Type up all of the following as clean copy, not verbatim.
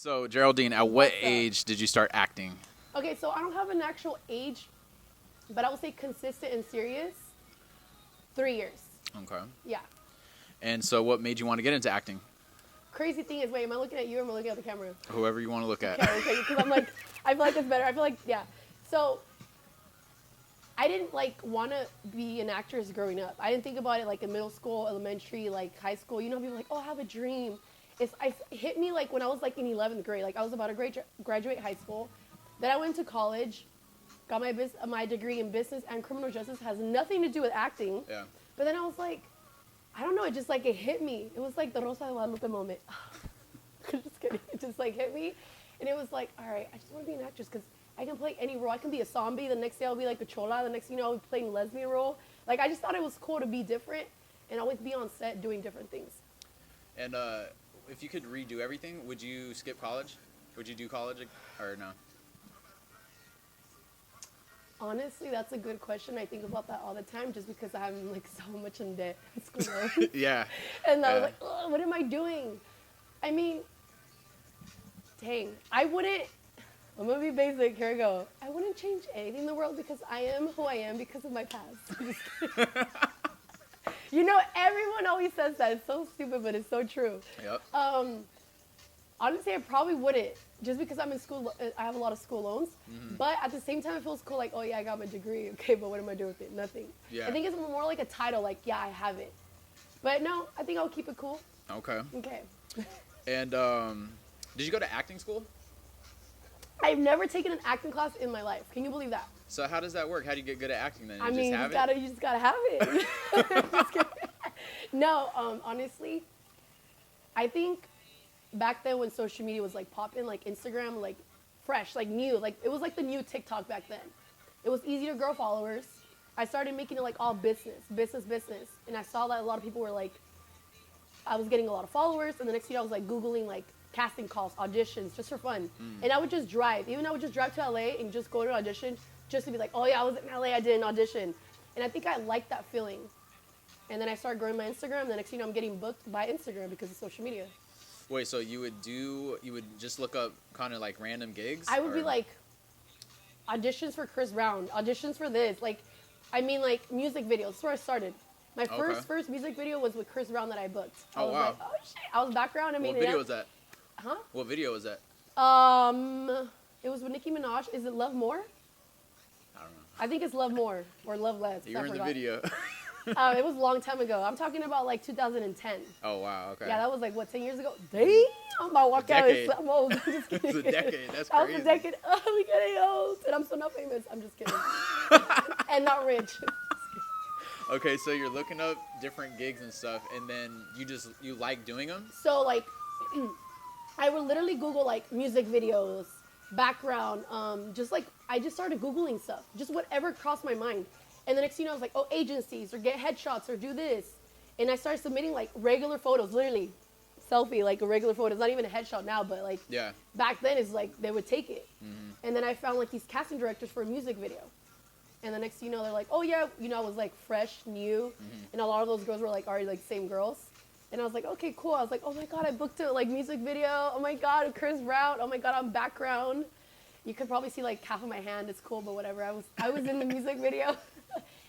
So, Geraldine, at what age did you start acting? Okay, so I don't have an actual age, but I would say consistent and serious. 3 years. Okay. Yeah. And so what made you want to get into acting? Crazy thing is, wait, am I looking at you or am I looking at the camera? Whoever you want to look at. Okay, because I'm like, I feel like it's better. I feel like, yeah. So I didn't like want to be an actress growing up. I didn't think about it like in middle school, elementary, like high school. You know, people are like, oh, I have a dream. It hit me like when I was like in 11th grade. Like I was about to graduate high school. Then I went to college, got my degree in business and criminal justice. Has nothing to do with acting. Yeah. But then I was like, I don't know. It just like it hit me. It was like the Rosa de Guadalupe moment. Just kidding. It just like hit me, and it was like, all right, I just want to be an actress because I can play any role. I can be a zombie. The next day I'll be like a chola. The next thing you know, I'll be playing a lesbian role. Like I just thought it was cool to be different and always be on set doing different things. And if you could redo everything, would you skip college? Would you do college or no? Honestly, that's a good question. I think about that all the time just because I'm like so much in debt at school loans. Yeah. And I was like, oh, what am I doing? I mean, dang, I'm going to be basic. Here I go. I wouldn't change anything in the world because I am who I am because of my past. I'm just kidding. You know, everyone always says that. It's so stupid, but it's so true. Yep. Honestly, I probably wouldn't, just because I'm in school. I have a lot of school loans, but at the same time, it feels cool. Like, oh yeah, I got my degree. Okay, but what am I doing with it? Nothing. Yeah. I think it's more like a title. Like, yeah, I have it. But no, I think I'll keep it cool. Okay. Okay. And did you go to acting school? I've never taken an acting class in my life. Can you believe that? So how does that work? How do you get good at acting then? You just gotta have it. Just kidding. No, honestly, I think back then when social media was like popping, like Instagram, like fresh, like new, like it was like the new TikTok back then. It was easy to grow followers. I started making it like all business. And I saw that a lot of people were like, I was getting a lot of followers. And the next year I was like Googling like casting calls, auditions, just for fun. And I would just drive. I would just drive to LA and just go to an audition just to be like, oh yeah, I was in LA, I did an audition. And I think I liked that feeling. And then I started growing my Instagram. The next thing you know, I'm getting booked by Instagram because of social media. Wait, so you would just look up kind of like random gigs? I would be like, auditions for Chris Brown, auditions for this. Like music videos. That's where I started. My first music video was with Chris Brown that I booked. I was wow. like, oh shit. I was background. What video was that? Huh? What video was that? It was with Nicki Minaj. Is it Love More? I don't know. I think it's Love More or Love Less. You were in the video. It was a long time ago. I'm talking about like 2010. Oh, wow. Okay. Yeah, that was like, 10 years ago? Damn, I'm about to walk out and I'm old. I'm just kidding. It's a decade. That's crazy. That was a decade. Oh, we getting old. And I'm still not famous. I'm just kidding. And not rich. Okay, so you're looking up different gigs and stuff, and then you like doing them? So, like, I would literally Google, like, music videos, background, I just started Googling stuff. Just whatever crossed my mind. And the next thing you know, I was like, oh, agencies, or get headshots, or do this. And I started submitting, like, regular photos, literally. Selfie, like a regular photo. It's not even a headshot now, but, like, back then, it's like, they would take it. And then I found, like, these casting directors for a music video. And the next thing you know, they're like, oh, yeah, I was, like, fresh, new. And a lot of those girls were, like, already, like, same girls. And I was like, okay, cool. I was like, oh, my God, I booked a, like, music video. Oh, my God, Chris Brown. Oh, my God, I'm background. You could probably see, like, half of my hand. It's cool, but whatever. I was in the music video.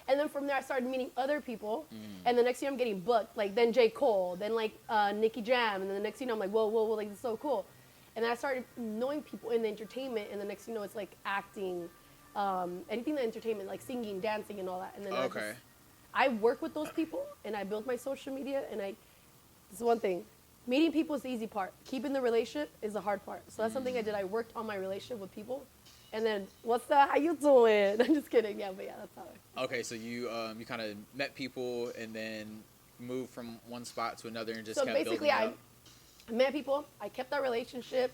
And then from there, I started meeting other people. And the next thing I'm getting booked. Like, then J. Cole. Then, like, Nicki Jam. And then the next thing I'm like, whoa, like, this is so cool. And then I started knowing people in the entertainment. And the next thing it's, like, acting. Anything in entertainment, like singing, dancing, and all that. And then I work with those people, and I build my social media. And this is one thing. Meeting people is the easy part. Keeping the relationship is the hard part. So that's something I did. I worked on my relationship with people. And then, how you doing? I'm just kidding. Yeah, but yeah, that's how Okay, so you kind of met people and then moved from one spot to another and just kept building it up. I met people. I kept that relationship.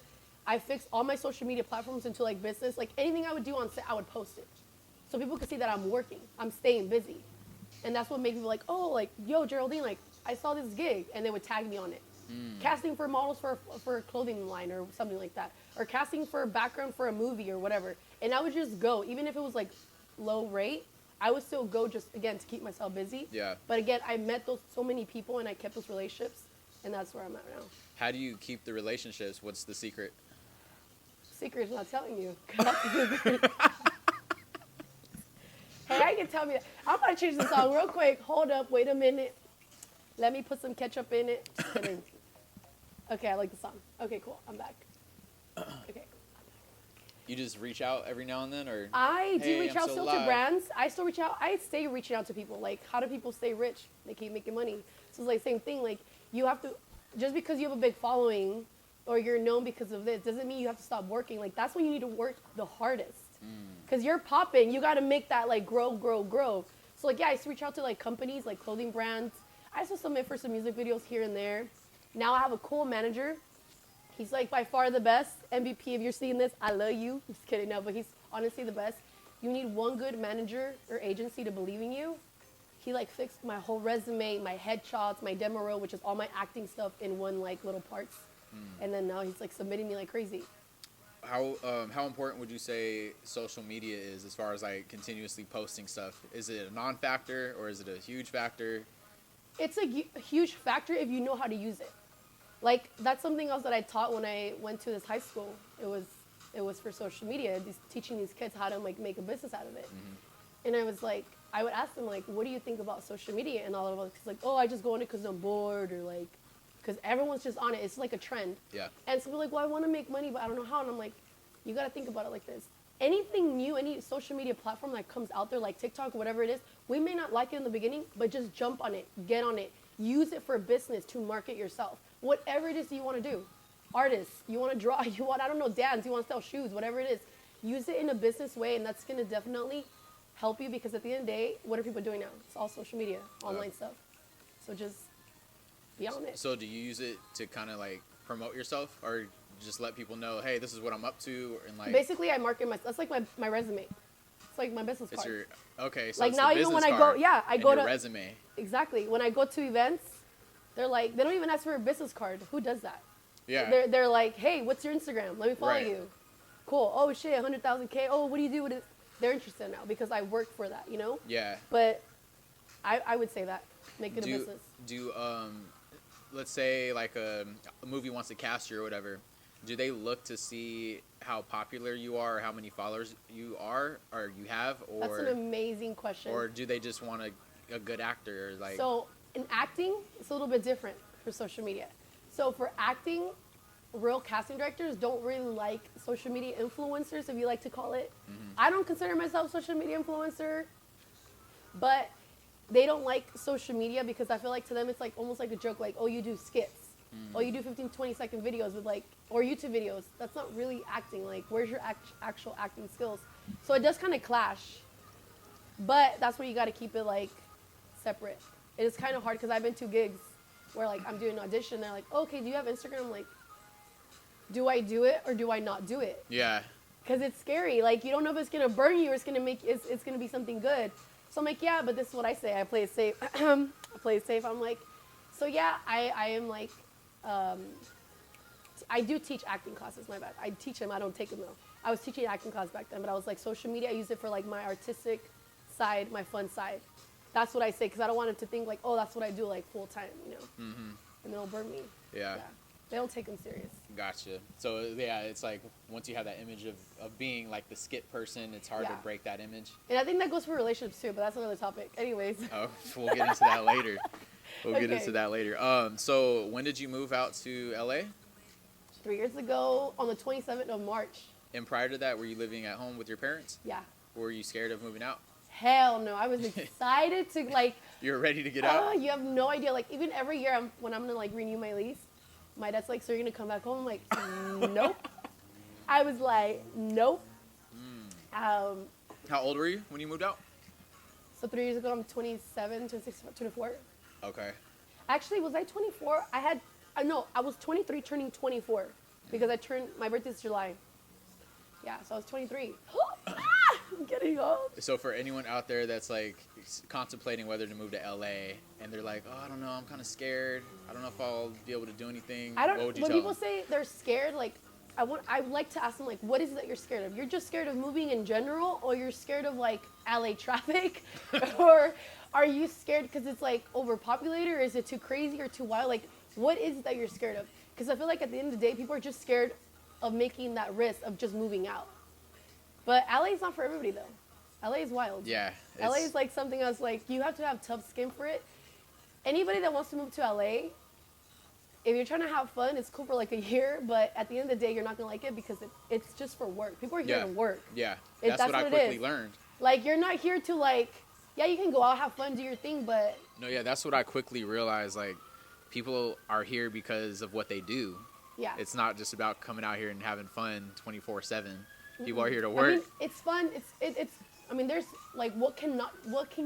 I fixed all my social media platforms into, like, business. Like, anything I would do on set, I would post it. So people could see that I'm working. I'm staying busy. And that's what made people like, oh, like, yo, Geraldine, like, I saw this gig. And they would tag me on it. Casting for models for a clothing line or something like that. Or casting for a background for a movie or whatever. And I would just go. Even if it was, like, low rate, I would still go just, again, to keep myself busy. Yeah. But, again, I met so many people and I kept those relationships. And that's where I'm at right now. How do you keep the relationships? What's the secret? Secret's not telling you. That's the secret. Hey, I can tell me that. I'm going to change the song real quick. Hold up. Wait a minute. Let me put some ketchup in it. Just kidding. Okay, I like the song. Okay, cool. I'm back. Okay. You just reach out every now and then, or I do hey, reach I'm out so still live. to brands. I still reach out. I stay reaching out to people. Like, how do people stay rich? They keep making money. So it's like same thing. Like, you have to, just because you have a big following or you're known because of this, doesn't mean you have to stop working. Like, that's when you need to work the hardest. Because you're popping. You got to make that, like, grow, grow, grow. So, like, yeah, I used to reach out to, like, companies, like, clothing brands. I used to submit for some music videos here and there. Now I have a cool manager. He's like by far the best MVP. If you're seeing this, I love you. Just kidding, no, but he's honestly the best. You need one good manager or agency to believe in you. He like fixed my whole resume, my headshots, my demo reel, which is all my acting stuff in one like little parts. And then now he's like submitting me like crazy. How important would you say social media is as far as like continuously posting stuff? Is it a non-factor or is it a huge factor? It's a huge factor if you know how to use it. Like, that's something else that I taught when I went to this high school. It was for social media, teaching these kids how to, like, make a business out of it. And I was like, I would ask them, like, what do you think about social media? And all of us, like, oh, I just go on it because I'm bored or, like, because everyone's just on it. It's like a trend. Yeah. And so we're like, well, I want to make money, but I don't know how. And I'm like, you got to think about it like this. Anything new, any social media platform that comes out there, like TikTok, whatever it is, we may not like it in the beginning, but just jump on it, get on it, use it for business to market yourself. Whatever it is you want to do. Artists, you want to draw, you want, I don't know, dance, you want to sell shoes, whatever it is. Use it in a business way, and that's going to definitely help you because at the end of the day, what are people doing now? It's all social media, online stuff. So just be on it. So do you use it to kind of like promote yourself or just let people know, hey, this is what I'm up to? And like basically, I market that's like my resume. It's like my business it's card. okay, so like it's now the even when I business go, card yeah, I and go your to resume. Exactly. When I go to events, they're like, they don't even ask for a business card. Who does that? Yeah. They're like, hey, what's your Instagram? Let me follow Right. you. Cool. Oh shit, 100,000K. Oh, what do you do with it? They're interested now because I work for that, you know. Yeah. But I would say that make it a business. Do let's say like a movie wants to cast you or whatever. Do they look to see how popular you are, or how many followers you are, or you have, or That's an amazing question. or do they just want a good actor? Or like So in acting, it's a little bit different for social media. So for acting, real casting directors don't really like social media influencers, if you like to call it. I don't consider myself a social media influencer, but they don't like social media because I feel like to them it's like almost like a joke, like, oh, you do skits. Oh, you do 15, 20-second videos with like, or YouTube videos. That's not really acting. Like, where's your actual acting skills? So it does kind of clash, but that's where you got to keep it like separate. It is kind of hard because I've been to gigs where like I'm doing an audition. They're like, okay, do you have Instagram? I'm like, do I do it or do I not do it? yeah. Because it's scary. Like, you don't know if it's going to burn you or it's going to make, it's going to be something good. So I'm like, yeah, but this is what I say. I play it safe. I play it safe. I'm like, so yeah, I am like, I do teach acting classes, my bad. I teach them, I don't take them though. I was teaching acting class back then, but I was like, social media, I use it for like my artistic side, my fun side. That's what I say, because I don't want them to think like, oh, that's what I do like full time, you know? And they'll burn me. Yeah. They don't take them serious. Gotcha. So yeah, it's like once you have that image of being like the skit person, it's hard to break that image. And I think that goes for relationships too, but that's another topic. Anyways. Oh, we'll get into that later. We'll get Okay. into that later. So when did you move out to LA? 3 years ago on the 27th of March. And prior to that, were you living at home with your parents? Yeah. Were you scared of moving out? Hell no. I was excited to like, You were ready to get out? you have no idea. Like, even every year when I'm going to like renew my lease, my dad's like, so you're going to come back home? I'm like, nope. I was like, nope. How old were you when you moved out? So 3 years ago, I'm 27, 26, 24. Okay. Actually, was I 24? No, I was 23 turning 24 because my birthday's July. Yeah, so I was 23. I'm getting old. So for anyone out there that's like contemplating whether to move to LA and they're like, oh, I don't know, I'm kind of scared. I don't know if I'll be able to do anything. What would you When tell people them? say they're scared, like, I would like to ask them, like, what is it that you're scared of? You're just scared of moving in general, or you're scared of, like, LA traffic? Or are you scared because it's, like, overpopulated, or is it too crazy or too wild? Like, what is it that you're scared of? Because I feel like at the end of the day, people are just scared of making that risk of just moving out. But LA is not for everybody though. LA is wild. Yeah. LA is like something else. Like you have to have tough skin for it. Anybody that wants to move to LA, if you're trying to have fun, it's cool for like a year. But at the end of the day, you're not gonna like it because it's just for work. People are here to work. Yeah. That's what I quickly learned. Like you're not here to like, yeah, you can go out, have fun, do your thing, but no, yeah, that's what I quickly realized. Like, people are here because of what they do. Yeah. It's not just about coming out here and having fun 24/7. People are here to work. I mean, it's fun. It's. I mean, there's like, what can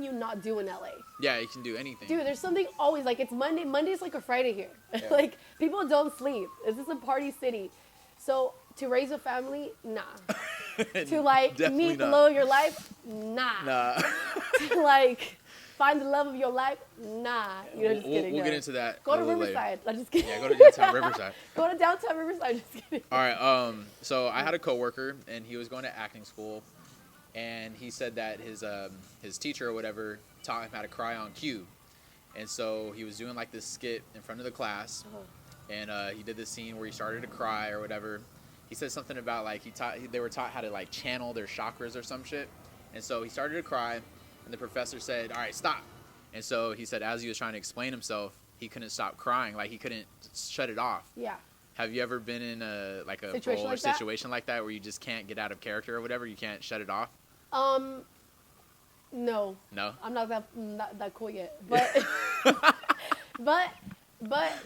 you not do in LA? Yeah, you can do anything. Dude, there's something always like it's Monday. Monday's like a Friday here. Yeah. Like people don't sleep. This is a party city. So to raise a family, nah. To like meet the love of your life, nah. To like find the love of your life, nah. You know, just kidding. We'll get into that. Go to Riverside. I'm just kidding. Yeah, go to downtown Riverside. Go to downtown Riverside. Just kidding. All right. So I had a coworker, and he was going to acting school, and he said that his teacher or whatever taught him how to cry on cue, and so he was doing like this skit in front of the class, and he did this scene where he started to cry or whatever. He said something about like they were taught how to like channel their chakras or some shit, and so he started to cry, and the professor said, "All right, stop." And so he said, as he was trying to explain himself, he couldn't stop crying, like he couldn't shut it off. Yeah. Have you ever been in a situation role or situation like that where you just can't get out of character or whatever? You can't shut it off? No. No. I'm not that cool yet, but But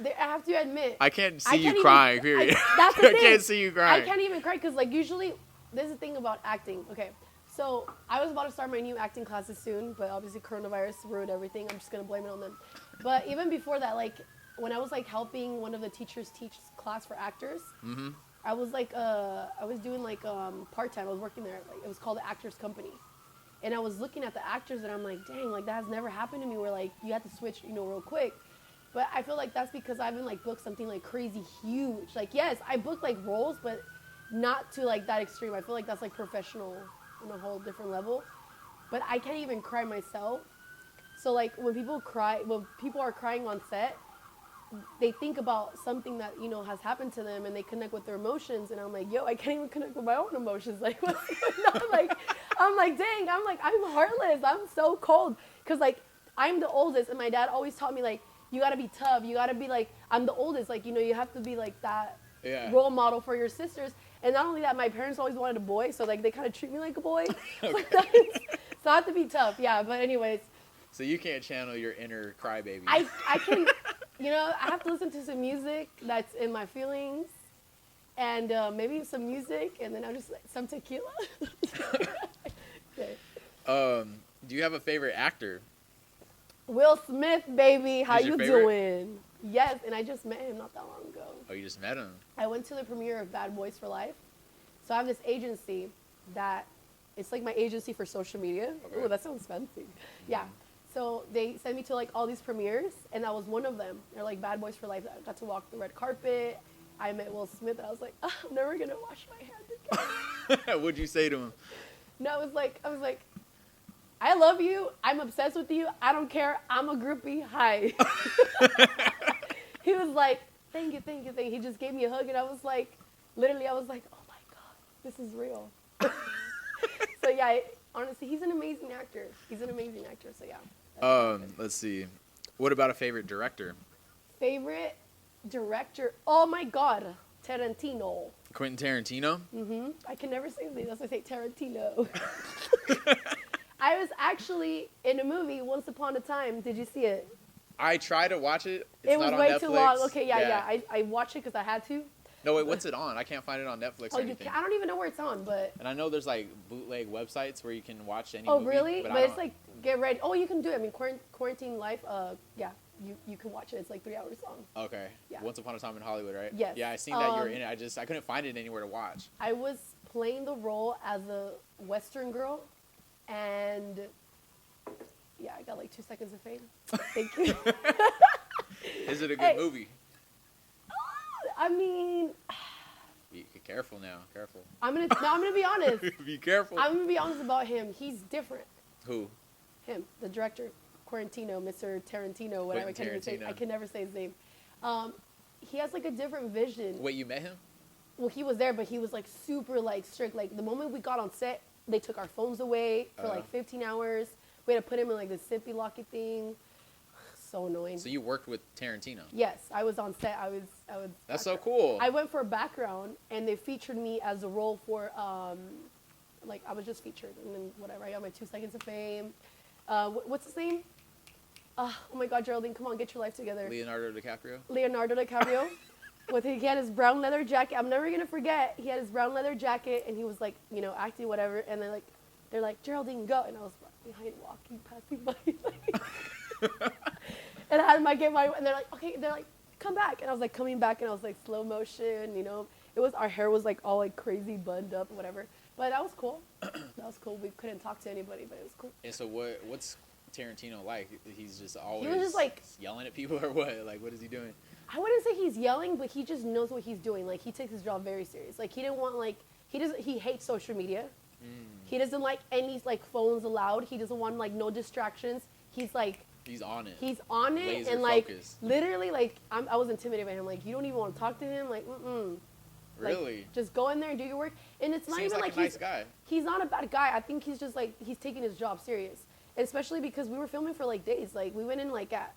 I have to admit, I can't see you crying, period. That's the thing. I can't see you crying. I can't even cry because, like, usually, there's a thing about acting. Okay, so I was about to start my new acting classes soon, but obviously coronavirus ruined everything. I'm just going to blame it on them. But even before that, like, when I was, like, helping one of the teachers teach class for actors, I was, like, I was doing, like, part-time. I was working there. Like, it was called the Actress Company. And I was looking at the actors, and I'm like, dang, like, that has never happened to me where, like, you have to switch, you know, real quick. But I feel like that's because I haven't, like, booked something, like, crazy huge. Like, yes, I booked, like, roles, but not to, like, that extreme. I feel like that's, like, professional on a whole different level. But I can't even cry myself. So, like, when people are crying on set, they think about something that, you know, has happened to them, and they connect with their emotions. And I'm like, yo, I can't even connect with my own emotions. Like, what's going on? Like, I'm like, dang, I'm heartless. I'm so cold. Because, like, I'm the oldest, and my dad always taught me, like, you got to be tough. You got to be, like, I'm the oldest. Like, you know, you have to be, like, that role model for your sisters. And not only that, my parents always wanted a boy, so, like, they kind of treat me like a boy. Okay. So I have to be tough, yeah. But anyways. So you can't channel your inner crybaby. I can, you know, I have to listen to some music that's in my feelings. And maybe some music, and then I'll just, like, some tequila. Okay. Do you have a favorite actor? Will Smith, baby. How you favorite? Doing? Yes, and I just met him not that long ago. Oh, you just met him? I went to the premiere of Bad Boys for Life. So I have this agency that, it's like my agency for social media. Okay. Ooh, that sounds fancy. Yeah. So they sent me to, like, all these premieres, and that was one of them. They're like Bad Boys for Life. I got to walk the red carpet. I met Will Smith, and I was like, oh, I'm never going to wash my hands again. What'd you say to him? No, I was like, I love you. I'm obsessed with you. I don't care. I'm a groupie. Hi. He was like, thank you. He just gave me a hug, and I was like, literally, oh my God, this is real. So, yeah, honestly, he's an amazing actor. So, yeah. Let's see. What about a favorite director? Favorite director? Oh, my God. Tarantino. Quentin Tarantino? Mm-hmm. I can never say his name. That's why I say Tarantino. I was actually in a movie Once Upon a Time. Did you see it? I tried to watch it. It's it was not way on Netflix. Too long. Okay, yeah. I watched it because I had to. No, wait, what's it on? I can't find it on Netflix or anything. I don't even know where it's on, but... And I know there's, like, bootleg websites where you can watch any movie. movie. Oh, really? But it's, like, get ready. Oh, you can do it. I mean, Quarantine Life, yeah, you can watch it. It's, like, 3 hours long. Okay. Yeah. Once Upon a Time in Hollywood, right? Yes. Yeah, I seen that you were in it. I couldn't find it anywhere to watch. I was playing the role as a Western girl, and... Yeah, I got, like, 2 seconds of fame. Thank you. Is it a good movie? I mean... Be careful now. Careful. I'm gonna be honest. Be careful. I'm gonna be honest about him. He's different. Who? Him, the director, Mr. Tarantino, whatever. I can never say his name. he has like a different vision. Wait, you met him? Well, he was there, but he was like super like strict. Like the moment we got on set, they took our phones away for like 15 hours. We had to put him in like the zippy locky thing. So annoying. So you worked with Tarantino? Yes, I was on set. I was. That's so cool. I went for a background, and they featured me as a role for like I was just featured, and then whatever. I got my 2 seconds of fame. What's his name? Oh my God, Geraldine, come on, get your life together. Leonardo DiCaprio. He had his brown leather jacket. I'm never gonna forget. He had his brown leather jacket, and he was like, you know, acting whatever. And they're like, Geraldine, go. And I was behind, walking, passing by. And I had and they're like, okay. They're like, come back. And I was like, coming back, and I was like, slow motion. You know, our hair was like all like crazy bunned up, whatever. But that was cool. We couldn't talk to anybody, but it was cool. And so what's Tarantino like? He's just always just like yelling at people or what? Like, what is he doing? I wouldn't say he's yelling, but he just knows what he's doing. Like, he takes his job very serious. Like, he hates social media. He doesn't like any like phones allowed. He doesn't want like no distractions. He's on it. Laser and like focused. literally like I was intimidated by him. Like, you don't even want to talk to him. Like, Really? Like, just go in there and do your work. And it's not Seems even like a nice guy. He's not a bad guy. I think he's just like he's taking his job serious. Especially because we were filming for like days. Like, we went in like at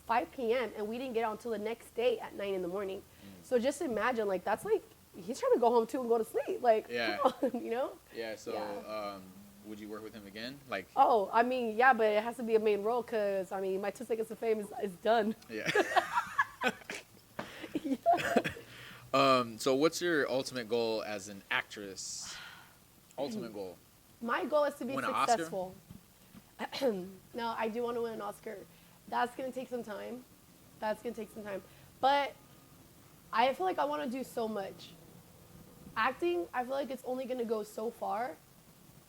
5 p.m. and we didn't get out until the next day at 9 in the morning. So just imagine, like, that's like he's trying to go home too and go to sleep. Like, yeah, come on, you know? Yeah. So, would you work with him again? Like, oh, I mean, yeah, but it has to be a main role because I mean, my 2 seconds of fame is done. Yeah. So what's your ultimate goal as an actress? Ultimate goal. My goal is to be Win an successful. No, I do want to win an Oscar. That's gonna take some time. But I feel like I want to do so much. Acting, I feel like it's only gonna go so far.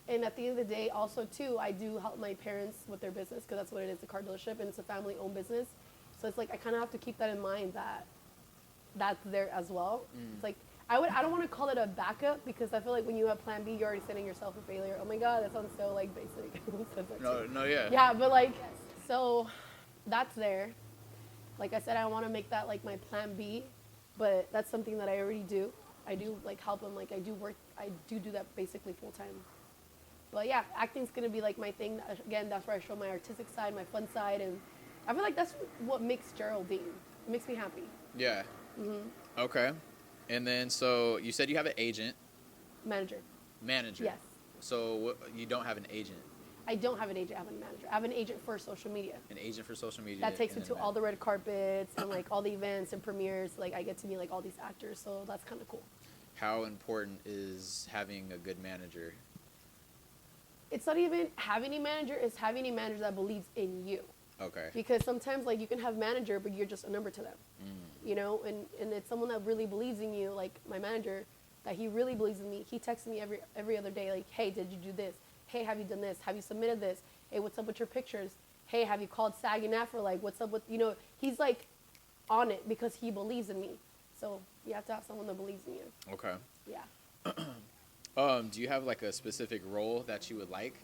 And at the end of the day, also too, I do help my parents with their business because that's what it is, a car dealership, and it's a family-owned business. So it's like I kind of have to keep that in mind that that's there as well. It's like I don't want to call it a backup because I feel like when you have Plan B, you're already setting yourself a failure. Oh my God, that sounds so like basic. Yeah. Yeah, but like, so that's there. Like I said, I want to make that like my Plan B, but that's something that I already do. I do like help them. Like I do work. I do that basically full time. But yeah, acting's gonna be like my thing. Again, that's where I show my artistic side, my fun side, and I feel like that's what makes Geraldine. It makes me happy. Yeah. Okay. And then, so you said you have an agent. Manager. Yes. So you don't have an agent? I don't have an agent. I have a manager. I have an agent for social media. An agent for social media. That takes me to all the red carpets and like all the events and premieres. Like I get to meet like all these actors, so that's kind of cool. How important is having a good manager? It's not even having a manager. It's having a manager that believes in you. Okay. Because sometimes like you can have manager, but you're just a number to them. You know, and it's someone that really believes in you, like my manager, that he really believes in me. He texts me every other day, like, hey, did you do this? Hey, have you done this? Have you submitted this? Hey, what's up with your pictures? Hey, have you called SAG and AFTRA? Like, what's up with, you know, he's like on it because he believes in me. So you have to have someone that believes in you. Okay. Yeah. Do you have like a specific role that you would like?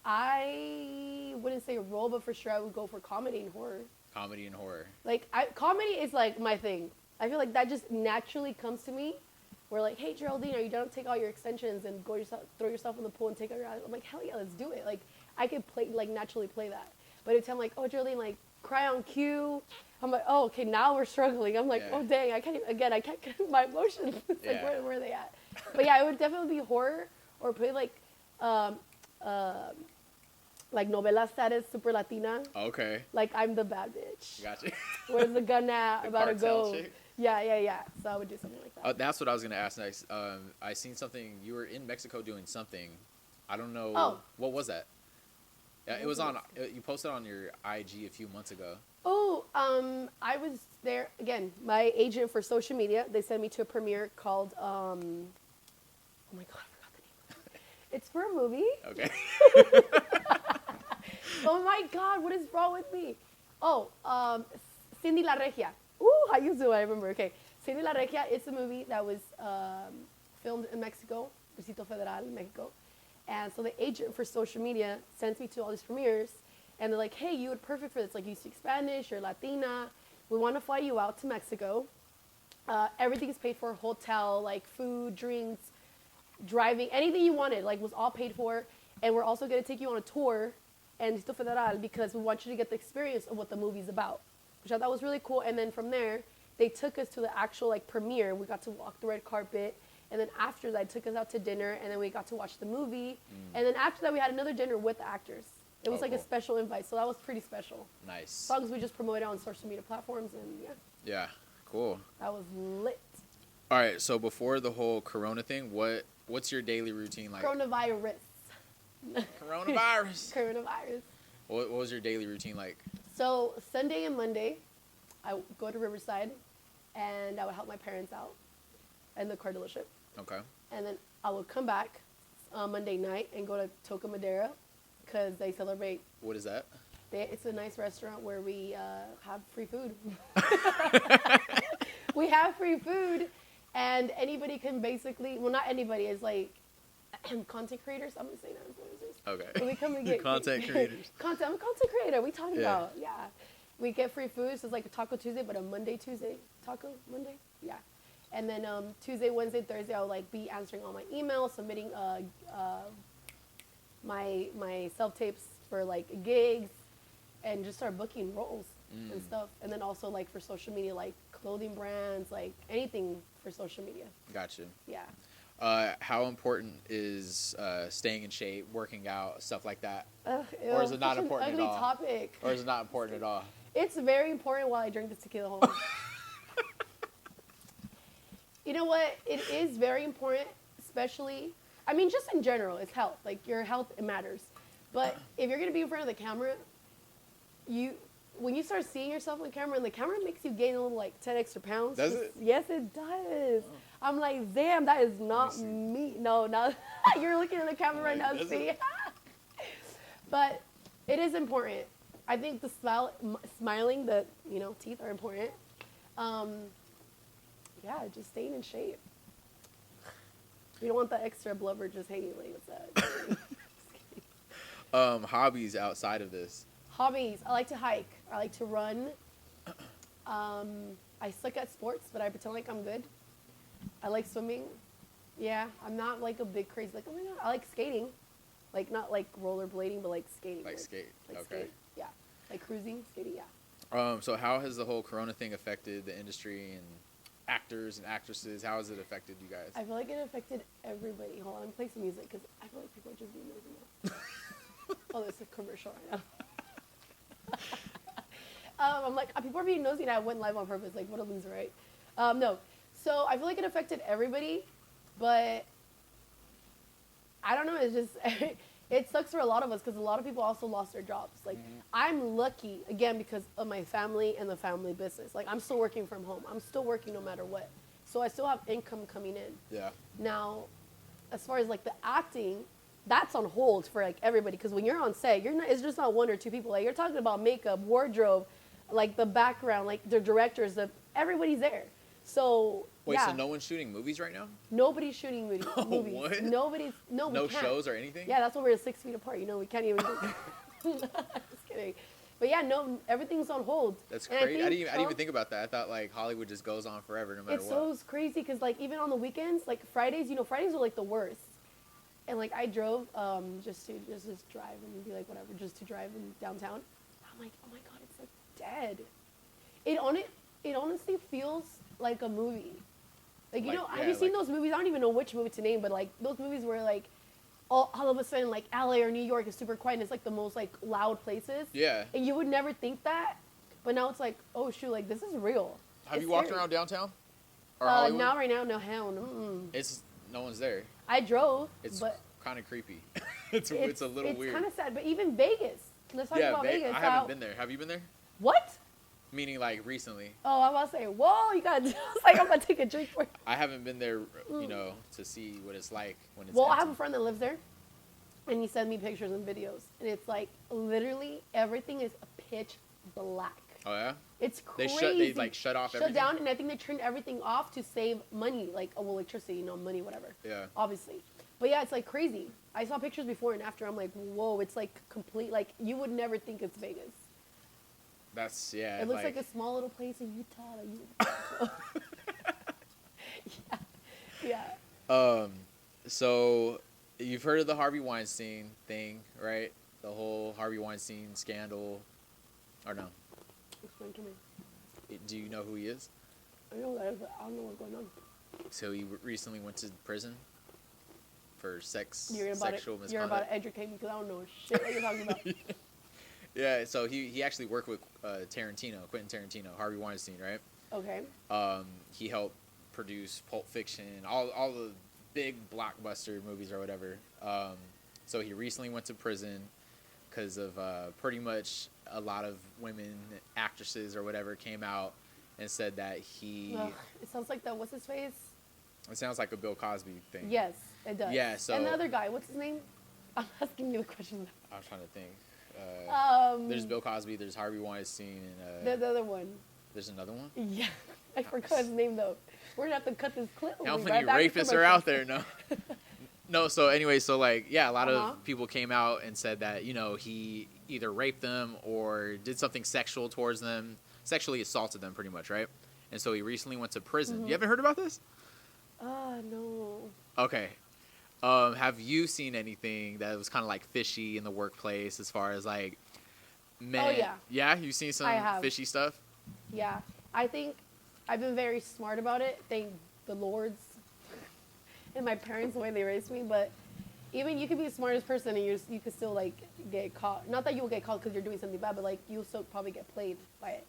I wouldn't say a role, but for sure I would go for comedy and horror. Comedy and horror. Like, comedy is like my thing. I feel like that just naturally comes to me. We're like, hey, Geraldine, are you done? Take all your extensions and throw yourself in the pool and take all your eyes. I'm like, hell yeah, let's do it. Like, I could naturally play that. But it's I'm like, oh, Geraldine, like, cry on cue. I'm like, oh, okay, now we're struggling. I'm like, oh, dang, I can't get my emotions. It's like, where are they at? But yeah, it would definitely be horror or play like novela status, super Latina. Okay. Like, I'm the bad bitch. Gotcha. Where's the gun at? About to go. Chick? Yeah. So I would do something like that. That's what I was going to ask next. I seen something. You were in Mexico doing something. I don't know. Oh. What was that? It was on. You posted on your IG a few months ago. Oh, I was there again. My agent for social media. They sent me to a premiere called. Oh my God, I forgot the name. It's for a movie. Okay. Oh my God, what is wrong with me? Oh, Cindy La Regia. Ooh, how you do? I remember. Okay, Cindy La Regia. It's a movie that was filmed in Mexico, Distrito Federal, Mexico. And so the agent for social media sends me to all these premieres, and they're like, "Hey, you would perfect for this. Like, you speak Spanish, you're Latina, we want to fly you out to Mexico. Everything's paid for, hotel, like food, drinks, driving, anything you wanted, like was all paid for. And we're also going to take you on a tour and Distrito Federal because we want you to get the experience of what the movie's about, which I thought was really cool. And then from there, they took us to the actual like premiere. We got to walk the red carpet. And then after that, took us out to dinner, and then we got to watch the movie. And then after that, we had another dinner with the actors. It was like cool. a special invite, so that was pretty special. Nice. As long as we just promote it on social media platforms, and yeah. Yeah, cool. That was lit. All right, so before the whole Corona thing, what's your daily routine like? Coronavirus. Coronavirus. Coronavirus. What was your daily routine like? So Sunday and Monday, I would go to Riverside, and I would help my parents out in the car dealership. Okay. And then I would come back Monday night and go to Toca Madera because they celebrate. What is that? It's a nice restaurant where we have free food. We have free food, and anybody can basically, well, not anybody, it's like content creators. I'm going to say that influencers. Okay. So we come and get Content creators. I'm a content creator. We talking Yeah. about, yeah. We get free food, so it's like a Taco Tuesday, but a Monday, Tuesday. Taco Monday? Yeah. And then Tuesday, Wednesday, Thursday, I'll like be answering all my emails, submitting my self-tapes for like gigs, and just start booking roles and stuff. And then also like for social media, like clothing brands, like anything for social media. Gotcha. Yeah. How important is staying in shape, working out, stuff like that? Or is it not important at all? Topic. Or is it not important at all? It's very important while I drink this tequila home. You know what? It is very important, especially, I mean, just in general, it's health. Like, your health, it matters. But if you're going to be in front of the camera, when you start seeing yourself on the camera, and the camera makes you gain a little, like, 10 extra pounds. Does it? Yes, it does. Oh. I'm like, damn, that is not me. No, not. You're looking at the camera right now, see? But it is important. I think the smiling, the, teeth are important. Yeah, just staying in shape. You don't want the extra blubber just hanging like that. Hobbies outside of this? Hobbies. I like to hike. I like to run. I suck at sports, but I pretend like I'm good. I like swimming. Yeah, I'm not like a big crazy, like, oh my God. I like skating. Like, not like rollerblading, but like skating. Like skate. Like Okay. skate. Yeah. Like cruising, skating, yeah. So how has the whole Corona thing affected the industry and actors and actresses? How has it affected you guys? I feel like it affected everybody. Hold on, let me play some music because I feel like people are just being nosy now. Oh, there's a commercial right now. I'm like, people are being nosy and I went live on purpose. Like, what a loser, right? No. So I feel like it affected everybody, but I don't know. It's just, it sucks for a lot of us because a lot of people also lost their jobs. Like, I'm lucky, again, because of my family and the family business. Like, I'm still working from home. I'm still working no matter what. So I still have income coming in. Yeah. Now, as far as, like, the acting, that's on hold for, like, everybody. Because when you're on set, it's just not one or two people. Like, you're talking about makeup, wardrobe, like, the background, like, the directors, everybody's there. So, Wait, yeah. so no one's shooting movies right now? Nobody's shooting movies. What? Nobody's, no, we No can't. shows or anything? Yeah, that's why we're 6 feet apart. We can't even. Just kidding. But yeah, no, everything's on hold. That's And crazy. I think didn't even think about that. I thought like Hollywood just goes on forever no matter It's what. so crazy because like even on the weekends, like Fridays, Fridays are like the worst. And like I drove just to drive and be like whatever, just to drive in downtown. I'm like, oh my God, it's like dead. It honestly feels like a movie. Like, have you seen those movies? I don't even know which movie to name, but like those movies where like all of a sudden like LA or New York is super quiet and it's like the most like loud places. Yeah. And you would never think that, but now it's like, oh shoot, like this is real. Have you walked scary. around downtown? Or Hollywood? Now right now, no hell, no. It's no one's there. I drove, It's but kind of creepy. it's a little weird. It's kind of sad, but even Vegas. Let's talk about Vegas. I haven't been there. Have you been there? What? Meaning like recently. Oh, I'm about to say, whoa, you got. It's like I'm about to take a drink for. I haven't been there, to see what it's like when it's. Well, empty. I have a friend that lives there, and he sent me pictures and videos, and it's like literally everything is pitch black. Oh yeah. It's crazy. They shut off everything. Shut down, and I think they turned everything off to save money, like electricity, money, whatever. Yeah. Obviously, but yeah, it's like crazy. I saw pictures before and after. I'm like, whoa, it's like complete. Like you would never think it's Vegas. That's yeah. It looks like a small little place in Utah that you. Yeah. So you've heard of the Harvey Weinstein thing, right? The whole Harvey Weinstein scandal, or no? Explain to me. Do you know who he is? I know that, but I don't know what's going on. So he recently went to prison for sexual misconduct. You're about to educate me because I don't know shit what you're talking about. Yeah, so he actually worked with Quentin Tarantino, Harvey Weinstein, right? Okay. He helped produce Pulp Fiction, all the big blockbuster movies or whatever. So he recently went to prison because of pretty much a lot of women actresses or whatever came out and said that he... Ugh, it sounds like that. What's his face? It sounds like a Bill Cosby thing. Yes, it does. Yeah, so... And the other guy, what's his name? I'm asking you the question. I'm trying to think. There's Bill Cosby, there's Harvey Weinstein, and... the other one. There's another one? Yeah. I forgot his name, though. We're going to have to cut this clip. How many rapists are out there? No. No, so anyway, so like, yeah, a lot of people came out and said that, you know, he either raped them or did something sexual towards them, sexually assaulted them pretty much, right? And so he recently went to prison. Mm-hmm. You haven't heard about this? No. Okay. Have you seen anything that was kind of like fishy in the workplace as far as like men? Oh, yeah. Yeah? You've seen some fishy stuff? Yeah. I think I've been very smart about it. Thank the Lords and my parents, the way they raised me. But even you can be the smartest person and you could still like get caught. Not that you will get caught because you're doing something bad, but like you'll still probably get played by it.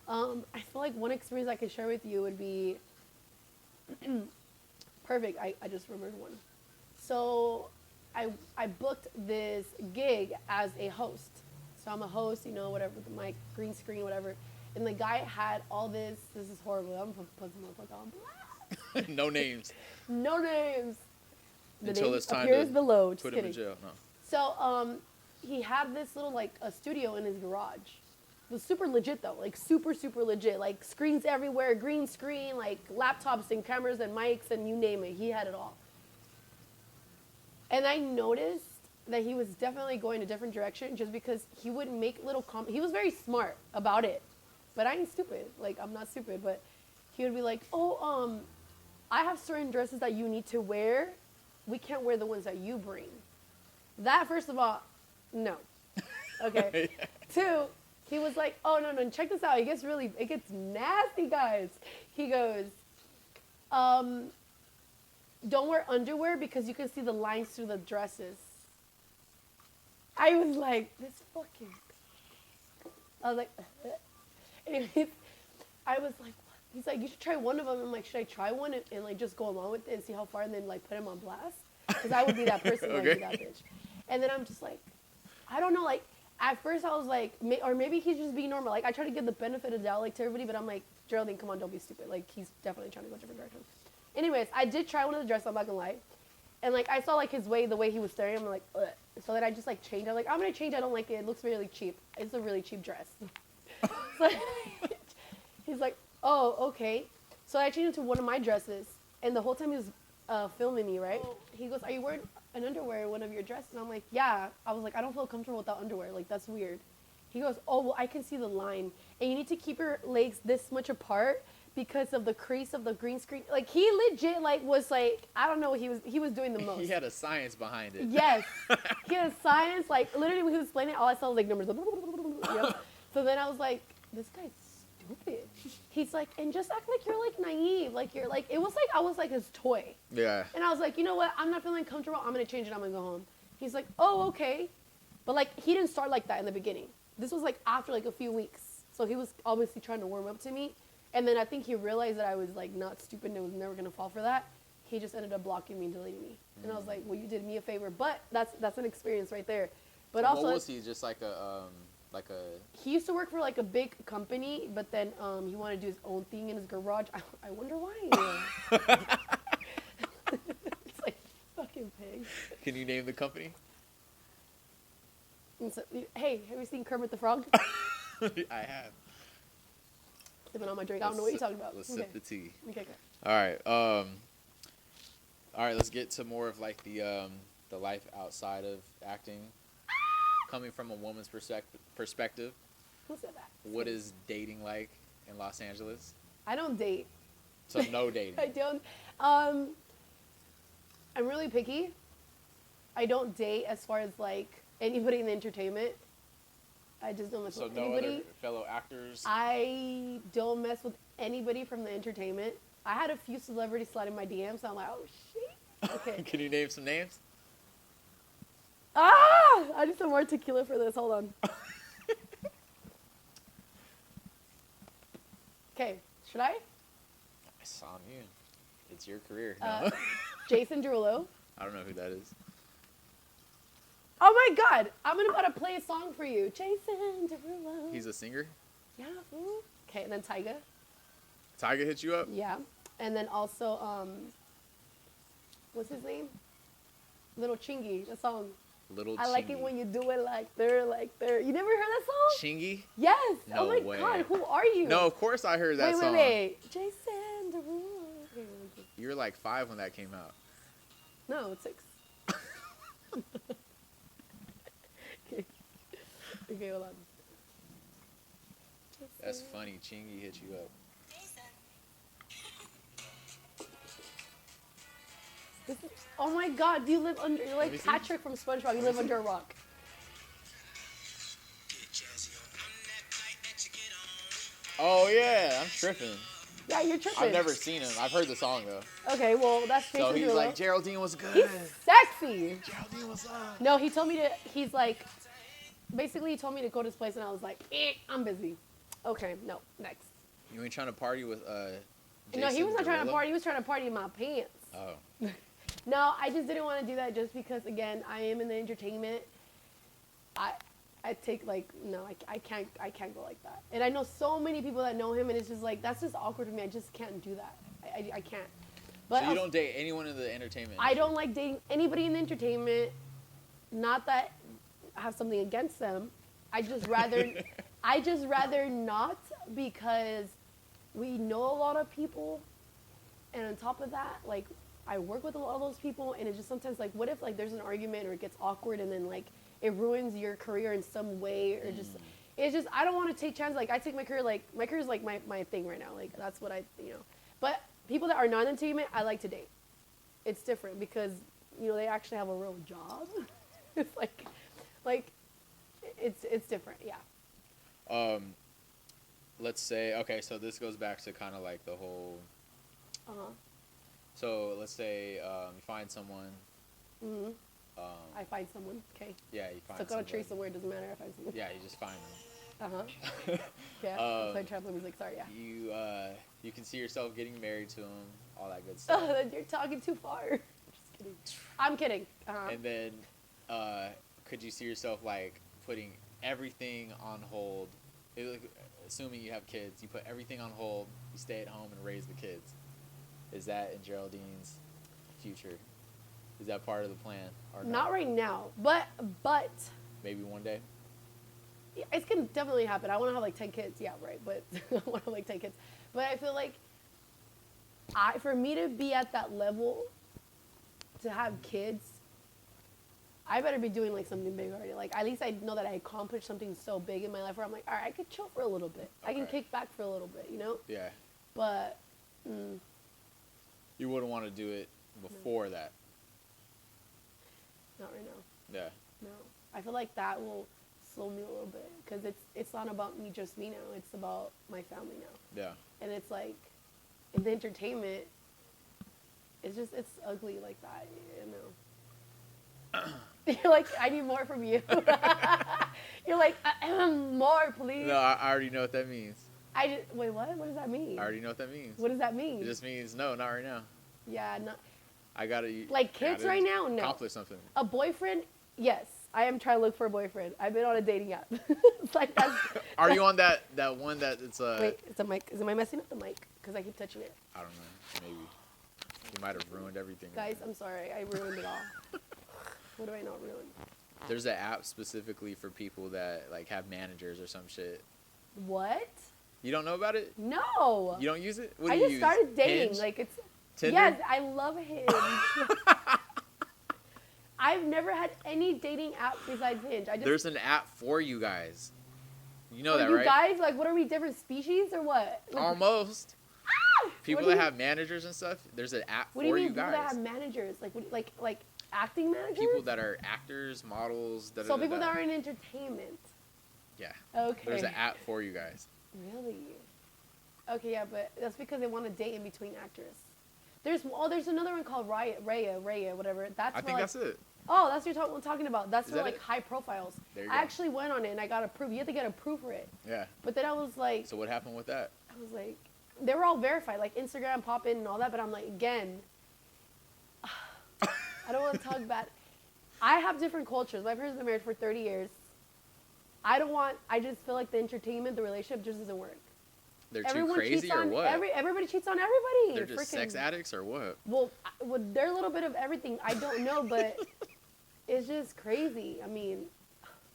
I feel like one experience I could share with you would be perfect. I just remembered one. So I booked this gig as a host. So I'm a host, you know, whatever, with the mic, green screen, whatever. And the guy had all this. This is horrible. I'm going to put some motherfucker on blast. No names. No names. The Until name it's time appears to below. Just put him kidding. in jail. No. So he had this little like a studio in his garage. It was super legit though, like super legit. Like screens everywhere, green screen, like laptops and cameras and mics and you name it. He had it all. And I noticed that he was definitely going a different direction just because he would make little comments. He was very smart about it, but I ain't stupid. Like I'm not stupid, but he would be like, "Oh, I have certain dresses that you need to wear. We can't wear the ones that you bring." That, first of all, no. Okay. Yeah. 2, he was like, "Oh, no, check this out. It gets nasty, guys." He goes, "Don't wear underwear because you can see the lines through the dresses." I was like, this fucking... I was like, anyways, I was like, what? He's like, "You should try one of them." I'm like, "Should I try one and like just go along with it and see how far and then like put him on blast?" Because I would be that person Okay. like be that bitch. And then I'm just like, I don't know, like at first I was like, or maybe he's just being normal. Like I try to give the benefit of the doubt like to everybody, but I'm like, "Geraldine, come on, don't be stupid." Like he's definitely trying to go a different direction. Anyways, I did try one of the dresses, I'm not gonna lie. And like I saw like the way he was staring, I'm like, ugh. So then I just like changed. I'm like, I'm gonna change. I don't like it. It looks really cheap. It's a really cheap dress. So he's like, "Oh, okay." So I changed it to one of my dresses, and the whole time he was filming me, right? He goes, "Are you wearing an underwear in one of your dresses?" And I'm like, "Yeah." I was like, "I don't feel comfortable without underwear. Like that's weird." He goes, "Oh, well, I can see the line, and you need to keep your legs this much apart because of the crease of the green screen." Like he legit like was like, I don't know what he was doing the most. He had a science behind it. Yes, he had science. Like literally when he was explaining it, all I saw was like numbers. You know? So then I was like, this guy's stupid. He's like, "And just act like you're like naive, like you're like." It was like I was like his toy. Yeah. And I was like, "You know what? I'm not feeling comfortable. I'm gonna change it. I'm gonna go home." He's like, "Oh, okay," but like he didn't start like that in the beginning. This was like after like a few weeks. So he was obviously trying to warm up to me. And then I think he realized that I was like not stupid and I was never gonna fall for that. He just ended up blocking me and deleting me. And I was like, "Well, you did me a favor," but that's an experience right there. But So also, what was he? Just like a he used to work for like a big company, but then he wanted to do his own thing in his garage. I wonder why. It's like fucking pig. Can you name the company? And so, hey, have you seen Kermit the Frog? I have. Sipping on my drink. I don't know what you're talking about. Let's sip the tea. Okay. All right. All right. Let's get to more of like the life outside of acting, coming from a woman's perspective. Who said that? What is dating like in Los Angeles? I don't date. So no dating. I don't. I'm really picky. I don't date as far as like anybody in the entertainment. I just don't mess So with no anybody. other fellow actors? I don't mess with anybody from the entertainment. I had a few celebrities slide in my DMs, so I'm like, oh shit. Okay. Can you name some names? I need some more tequila for this. Hold on. Okay, should I? It's on you. It's your career. Uh, No. Jason Derulo. I don't know who that is. Oh my God! I'm about to play a song for you, Jason Derulo. He's a singer? Yeah. Ooh. Okay, and then Tyga. Tyga hit you up? Yeah, and then also what's his name? Little Chingy. The song. Little I like it Chingy. when you do it like there. You never heard that song? Chingy? Yes. No oh my way. God, who are you? No, of course I heard that song. Wait. Jason Derulo. You were like 5 when that came out. No, it's 6. Okay, hold on. That's funny. Chingy hit you up. Oh my God, you live under. You're Let me like see. Patrick from SpongeBob. You live under a rock. Oh, yeah. I'm tripping. Yeah, you're tripping. I've never seen him. I've heard the song, though. Okay, well, that's Jason So he's Derulo. like, Geraldine was good. He's sexy. Geraldine was up. No, he told me to. He's like, basically, he told me to go to his place, and I was like, I'm busy. Okay, no, next. You ain't trying to party with Jason No, he was not trying to Derulo? party. He was trying to party in my pants. Oh. No, I just didn't want to do that just because, again, I am in the entertainment. I take like no, I can't go like that. And I know so many people that know him, and it's just like that's just awkward to me. I just can't do that. I can't. But So you don't date anyone in the entertainment I industry? don't like dating anybody in the entertainment. Not that I have something against them. I just rather not because we know a lot of people, and on top of that, like I work with a lot of those people, and it's just sometimes like, what if like there's an argument or it gets awkward, and then like it ruins your career in some way, or just it's just I don't want to take chances. Like I take my career like my thing right now. Like that's what But people that are not in entertainment, I like to date. It's different because they actually have a real job. It's like it's different. Yeah. Let's say, okay, so this goes back to kind of like the whole. So let's say you find someone. Mhm. I find someone. Okay. Yeah, you find. So go to trace somewhere. Doesn't matter. I find someone. Yeah, you just find them. Yeah. Play trap music. Sorry. Yeah. You can see yourself getting married to him, all that good stuff. You're talking too far. Just kidding. I'm kidding. And then, could you see yourself like putting everything on hold? Assuming you have kids, you put everything on hold. You stay at home and raise the kids. Is that in Geraldine's future? Is that part of the plan or Not right now, but maybe one day? yeah, it's gonna definitely happen. I want to have like 10 kids. Yeah, right. But I want to have like 10 kids. But I feel like for me to be at that level, to have kids, I better be doing like something big already. Like at least I know that I accomplished something so big in my life where I'm like, all right, I could chill for a little bit. I can Okay. kick back for a little bit, Yeah. But You wouldn't want to do it before that. not right now. Yeah. No, I feel like that will slow me a little bit because it's not about me, just me now. It's about my family now. Yeah. And it's like in the entertainment, it's ugly like that, You're like, I need more from you. You're like, more, please. No, I already know what that means. Wait, what? What does that mean? I already know what that means. What does that mean? It just means no, not right now. Yeah, not I gotta like kids gotta right now. No, accomplish something. a boyfriend. Yes, I am trying to look for a boyfriend. I've been on a dating app. It's like that's. Are you on that one that it's Wait, it's a mic. Am I messing up the mic? Because I keep touching it. I don't know. Maybe you might have ruined everything. Guys, I'm sorry. I ruined it all. What do I not ruin? There's an app specifically for people that like have managers or some shit. What? You don't know about it? No. You don't use it? What do I you just use? started dating. Hinge? Like it's. Tinder? Yes, I love Hinge. I've never had any dating app besides Hinge. There's an app for you guys. You know Are that, you right? guys, like, what are we, different species or what? Like, Almost. People What do that you- have managers and stuff, there's an app what do you for mean you people that guys. have managers? Like, what, like acting managers? People that are actors, models, So people that are in entertainment. Yeah. Okay. There's an app for you guys. Really? Okay, yeah, but that's because they want to date in between actors. There's another one called Raya, whatever. That's I for, think like, that's it. Oh, that's what you're talking about. That's Is for that like it? high profiles. There you I go. actually went on it and I got approved. You have to get approved for it. Yeah. But then I was like, So what happened with that? they were all verified, like Instagram pop in and all that. But I'm like, again, I don't want to talk bad. I have different cultures. My parents have been married for 30 years. I just feel like the entertainment, the relationship just doesn't work. They're too Everyone crazy cheats or on what? Everybody cheats on everybody. They're just sex addicts or what? Well, they're a little bit of everything. I don't know, but it's just crazy. I mean,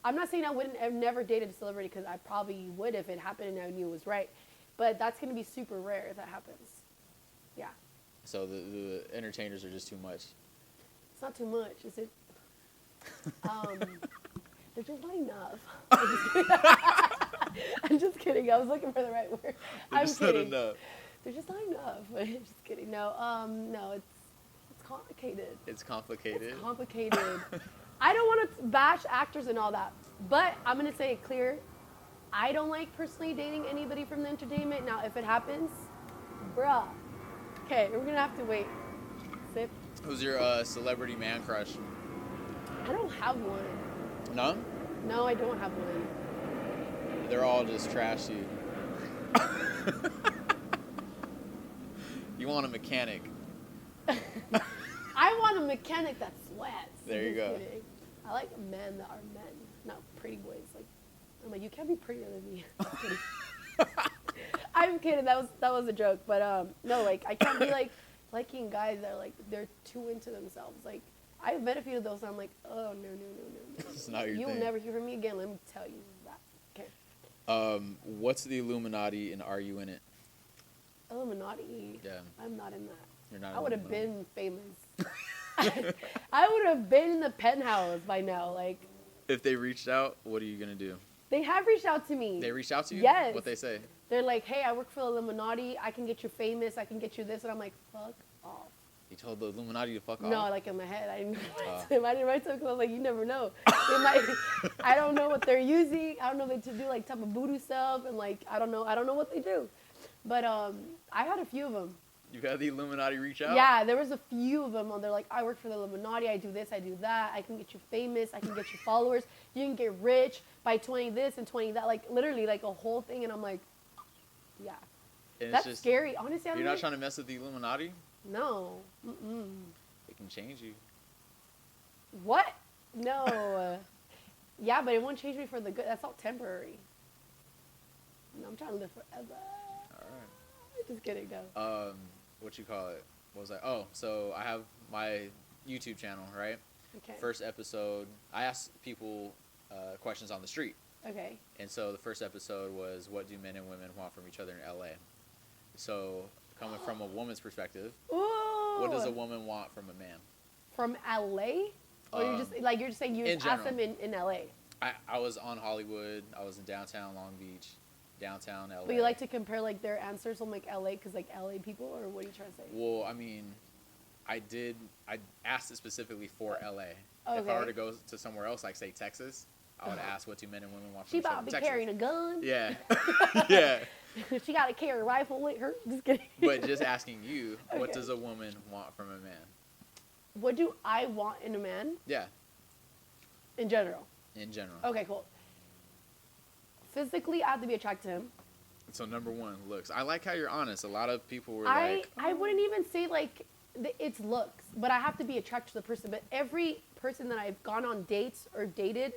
I'm not saying I've never dated a celebrity, because I probably would if it happened and I knew it was right. But that's going to be super rare if that happens. Yeah. So the entertainers are just too much. It's not too much, is it? They're just not enough. I'm just kidding. I was looking for the right word. I'm kidding. Enough. They're just not enough. Just kidding. No, no, it's complicated. It's complicated. It's complicated. I don't want to bash actors and all that, but I'm gonna say it clear. I don't like personally dating anybody from the entertainment. Now, if it happens, bruh. Okay, we're gonna have to wait. Sip. Who's your celebrity man crush? I don't have one. No? No, I don't have one. They're all just trash you. You want a mechanic. I want a mechanic that sweats. There you Just go. kidding. I like men that are men, not pretty boys. Like, I'm like, you can't be prettier than me. Just kidding. I'm kidding. That was a joke. But no, like, I can't be like liking guys that are like, they're too into themselves. Like, I've met a few of those, and I'm like, oh no. It's not your You'll thing. never hear from me again. Let me tell you that. Okay. What's the Illuminati and are you in it? Illuminati. Yeah. I'm not in that. You're not. I would have Illuminati. been famous. I would have been in the penthouse by now. Like, If they reached out, what are you gonna do? they have reached out to me. They reached out to you? Yes. What they say? They're like, hey, I work for the Illuminati. I can get you famous. I can get you this. And I'm like, fuck off. You told the Illuminati to fuck No, off? like in my head. I didn't write Oh. to him. I didn't write to him because I was like, you never know. They might, I don't know what they're using. I don't know if they do like type of voodoo stuff. And like, I don't know what they do. But I had a few of them. You had the Illuminati reach out? Yeah, there was a few of them. They're like, I work for the Illuminati. I do this, I do that. I can get you famous. I can get you followers. You can get rich by 20 this and 20 that. Like, literally, like a whole thing. And I'm like, yeah. And That's it's just, scary. Honestly, I don't you're not like- trying to mess with the Illuminati? No. Mm-mm. It can change you. What? No. Yeah, but it won't change me for the good. That's all temporary. No, I'm trying to live forever. All right. Just kidding, no. What you call it? What was I? Oh, so I have my YouTube channel, right? Okay. First episode, I asked people questions on the street. Okay. And so the first episode was, what do men and women want from each other in LA? So coming from a woman's perspective, Ooh. what does a woman want from a man? From LA? Or you're just saying you in just asked them general. in LA? I was on Hollywood. I was in downtown Long Beach, downtown LA. But you like to compare like their answers on like LA because like LA people, or what are you trying to say? Well, I mean, I asked it specifically for LA. If I Okay. were to go to somewhere else, like say Texas, I would ask what do men and women want from She each other about in to be Texas. carrying a gun. Yeah, yeah. She got to carry a rifle with her. Just kidding. But just asking you, what Okay. does a woman want from a man? What do I want in a man Yeah, in general? in general. Okay, cool. Physically, I have to be attracted to him. So number one, looks. I like how you're honest. A lot of people were I like, I wouldn't even say like it's looks, but I have to be attracted to the person. But every person that I've gone on dates or dated,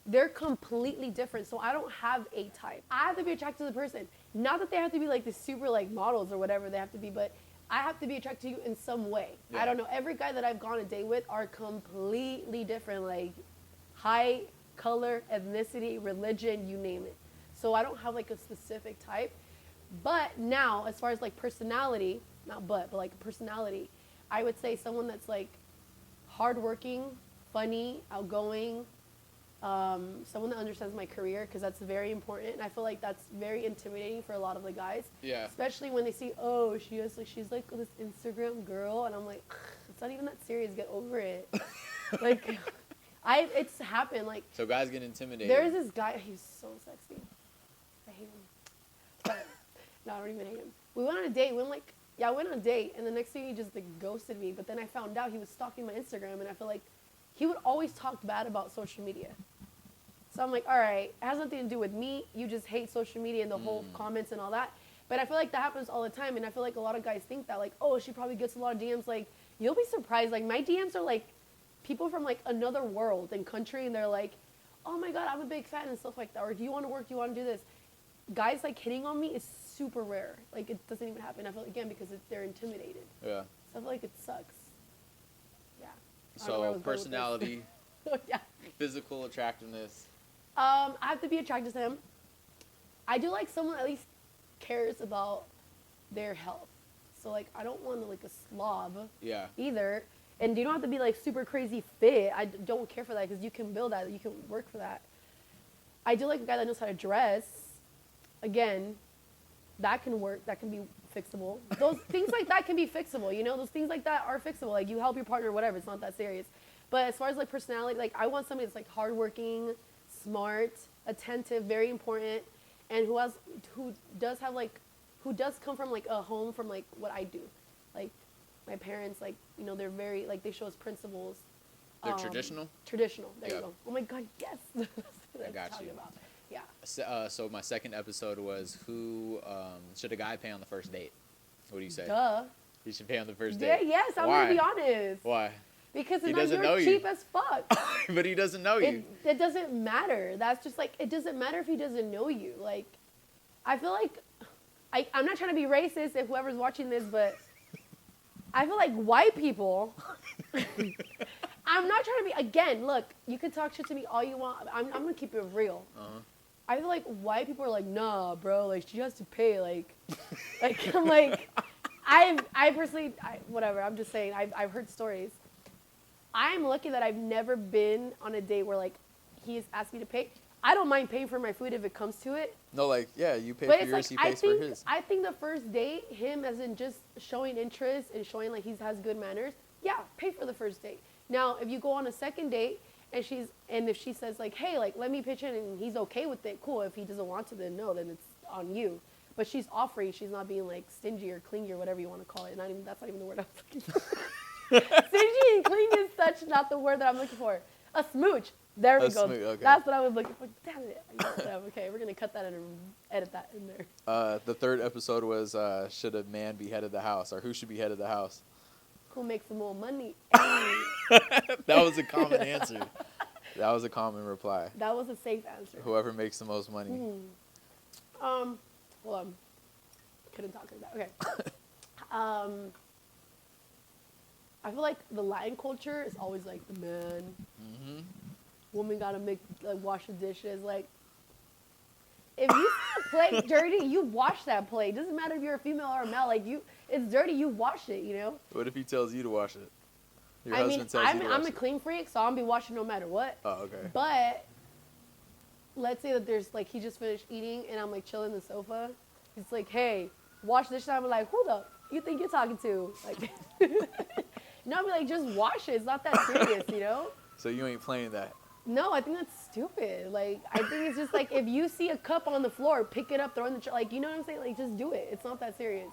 they're completely different. So I don't have a type. I have to be attracted to the person. Not that they have to be like the super like models or whatever they have to be, but I have to be attracted to you in some way. Yeah. I don't know. Every guy that I've gone a date with are completely different. Like height, color, ethnicity, religion, you name it. So I don't have like a specific type. But now, as far as like personality, not but like personality, I would say someone that's like hardworking, funny, outgoing, someone that understands my career, because that's very important. And I feel like that's very intimidating for a lot of the guys. Yeah. Especially when they see, oh, she's like this Instagram girl, and I'm like, it's not even that serious. Get over it. Like, it's happened. Like, So guys get intimidated. there's this guy. He's so sexy. I hate him. But, no, I don't even hate him. We went on a date. I went on a date, and the next thing he just like ghosted me. But then I found out he was stalking my Instagram, and I feel like he would always talk bad about social media. So I'm like, all right, it has nothing to do with me. You just hate social media and the whole comments and all that. But I feel like that happens all the time, and I feel like a lot of guys think that, like, oh, she probably gets a lot of DMs. Like, you'll be surprised. Like, my DMs are like people from like another world and country, and they're like, oh my God, I'm a big fan and stuff like that. Or do you want to work? Do you want to do this? Guys like hitting on me is super rare. Like, it doesn't even happen. I feel like, again, because they're intimidated. Yeah. So I feel like it sucks. Yeah. I don't know where I So was going with this. personality, Yeah. physical attractiveness. I have to be attracted to him. I do like someone that at least cares about their health. So like, I don't want like a slob Yeah. either. And you don't have to be like super crazy fit. I don't care for that, because you can build that. You can work for that. I do like a guy that knows how to dress. Again, that can work. That can be fixable. Those things like that can be fixable. You know, those things like that are fixable. Like, you help your partner, whatever. It's not that serious. But as far as like personality, like, I want somebody that's like hardworking, smart, attentive, very important, and who does come from like a home from like what I do. Like, my parents, like, you know, they're very, like, they show us principles. They're traditional? Traditional. There Yeah. you go. Oh my God, yes. That's what I I'm got talking you. about. Yeah. So my second episode was who should a guy pay on the first date? What do you say? Duh. He should pay on the first Yeah, date. yes, I'm Why? gonna be honest. Why? Because He it's not doesn't you're know you. cheap as fuck. But he doesn't know you. It doesn't matter. That's just like, it doesn't matter if he doesn't know you. Like, I feel like, I'm not trying to be racist if whoever's watching this, but I feel like white people, I'm not trying to be, again, look, you can talk shit to me all you want. I'm going to keep it real. Uh-huh. I feel like white people are like, nah, bro, like, she has to pay, like I'm like, I personally, whatever, I'm just saying, I've heard stories. I'm lucky that I've never been on a date where, like, he's asked me to pay. I don't mind paying for my food if it comes to it. No, like, yeah, you pay But for it's yours, like, he pays for his. I think the first date, him as in just showing interest and showing like he has good manners, yeah, pay for the first date. Now, if you go on a second date and if she says like, hey, like, let me pitch in, and he's okay with it, cool. If he doesn't want to, then no, then it's on you. But she's offering, she's not being like stingy or clingy or whatever you want to call it. That's not even the word I was looking for. Stingy and clingy is such not the word that I'm looking for. A smooch. There we go. Okay. That's what I was looking for. Damn it. Okay, we're going to cut that and edit that in there. The third episode was should a man be head of the house, or who should be head of the house? Who makes the more money? That was a common answer. That was a common reply. That was a safe answer. Whoever makes the most money. Hold on. Couldn't talk like that. Okay. I feel like the Latin culture is always like the man. Mm-hmm. Woman gotta wash the dishes. Like, if you see a plate dirty, you wash that plate. Doesn't matter if you're a female or a male. Like, it's dirty, you wash it. You know. What if he tells you to wash it? Your I mean, husband tells you to wash I'm a it. clean freak, so I'll be washing no matter what. Oh, okay. But let's say that there's like he just finished eating and I'm like chilling on the sofa. He's like, hey, wash this. I'm like, who the you think you're talking to? Like, no, I'm like, just wash it. It's not that serious, you know. So you ain't playing that. No, I think that's stupid. Like, I think it's just like, if you see a cup on the floor, pick it up, throw it in the like, you know what I'm saying? Like, just do it. It's not that serious.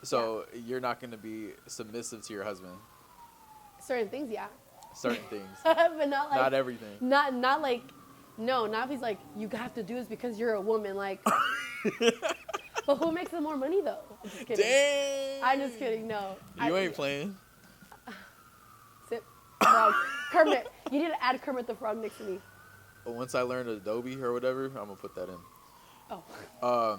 So you're not going to be submissive to your husband. Certain things, yeah. Certain things. But not like Not everything. Not like, no, not if he's like, you have to do this because you're a woman. Like, but who makes the more money though? I'm just kidding. Dang. I'm just kidding. No. You ain't playing. Sit. Frog. Kermit. You need to add Kermit the Frog next to me. Once I learn Adobe or whatever, I'm going to put that in. Oh.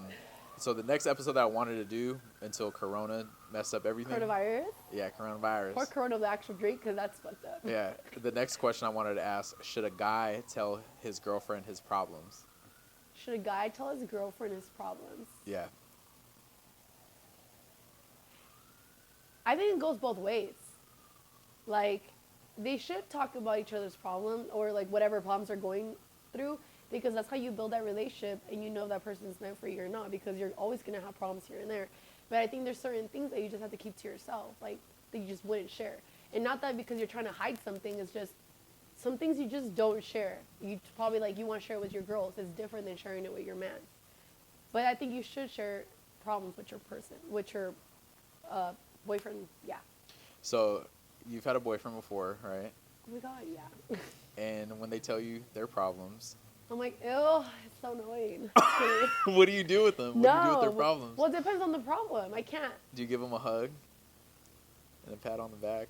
So the next episode that I wanted to do until Corona messed up everything. Coronavirus? Yeah, coronavirus. Or Corona the actual drink, because that's fucked up. Yeah. The next question I wanted to ask, should a guy tell his girlfriend his problems? Should a guy tell his girlfriend his problems? Yeah. I think it goes both ways. Like, they should talk about each other's problems or like whatever problems are going through, because that's how you build that relationship and you know if that person is meant for you or not, because you're always going to have problems here and there. But I think there's certain things that you just have to keep to yourself, like that you just wouldn't share. And not that because you're trying to hide something, it's just some things you just don't share. You probably like you want to share it with your girls. It's different than sharing it with your man. But I think you should share problems with your person, with your boyfriend. Yeah. So you've had a boyfriend before, right? Oh my God, yeah. And when they tell you their problems, I'm like, ew, it's so annoying. what do you do with them? What do you do with their problems? Well, it depends on the problem. I can't. Do you give them a hug and a pat on the back?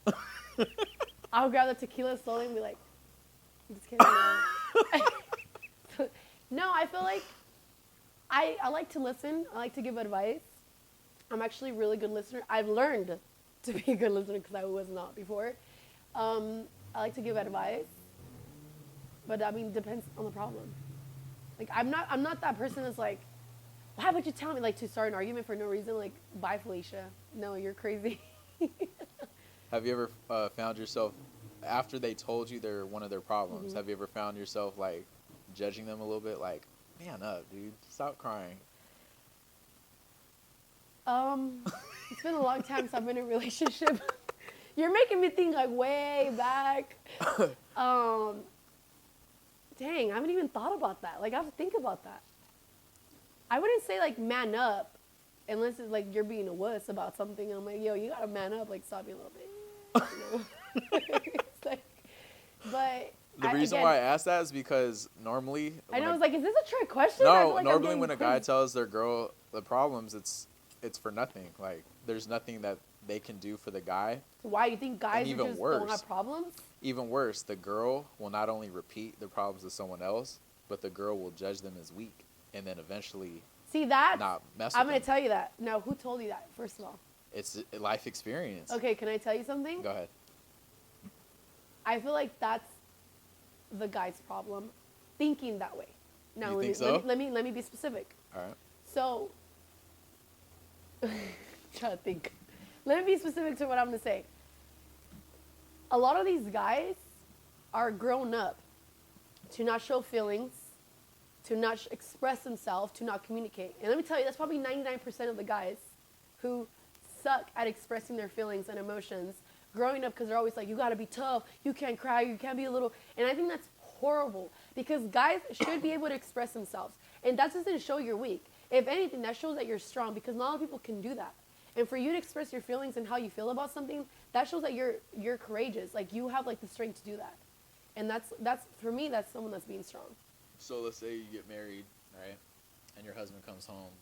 And I'll grab the tequila slowly and be like, I'm just kidding. No. No, I feel like I like to listen. I like to give advice. I'm actually a really good listener. I've learned to be a good listener because I was not before. I like to give advice. But I mean, depends on the problem. Like, I'm not that person that's like, why would you tell me, like, to start an argument for no reason? Like, bye, Felicia. No, you're crazy. have you ever found yourself, after they told you they're one of their problems, have you ever found yourself, like, judging them a little bit? Like, man up, dude. Stop crying. It's been a long time since I've been in a relationship. You're making me think, like, way back. Dang, I haven't even thought about that. Like, I have to think about that. I wouldn't say, like, man up, unless it's, like, you're being a wuss about something. I'm like, yo, you gotta man up, like, stop me a little bit. You know? It's like, but... The reason why I asked that is because normally... I know, I was like, is this a trick question? I feel like normally when a guy tells their girl the problems, it's for nothing. Like, there's nothing that they can do for the guy. Why? You think guys just don't have problems? Even worse, the girl will not only repeat the problems to someone else, but the girl will judge them as weak, and then eventually not mess with I'm going to tell you that. Now, who told you that, first of all? It's a life experience. Okay, can I tell you something? Go ahead. I feel like that's the guy's problem, thinking that way. Now, let me be specific. All right. So, try to think. Let me be specific to what I'm going to say. A lot of these guys are grown up to not show feelings, to not express themselves, to not communicate. And let me tell you, that's probably 99% of the guys who suck at expressing their feelings and emotions growing up, because they're always like, you got to be tough, you can't cry, you can't be a little... And I think that's horrible, because guys should be able to express themselves. And that doesn't show you're weak. If anything, that shows that you're strong, because not a lot of people can do that. And for you to express your feelings and how you feel about something, that shows that you're courageous. Like, you have, like, the strength to do that. And that's for me, that's someone that's being strong. So let's say you get married, right? And your husband comes home,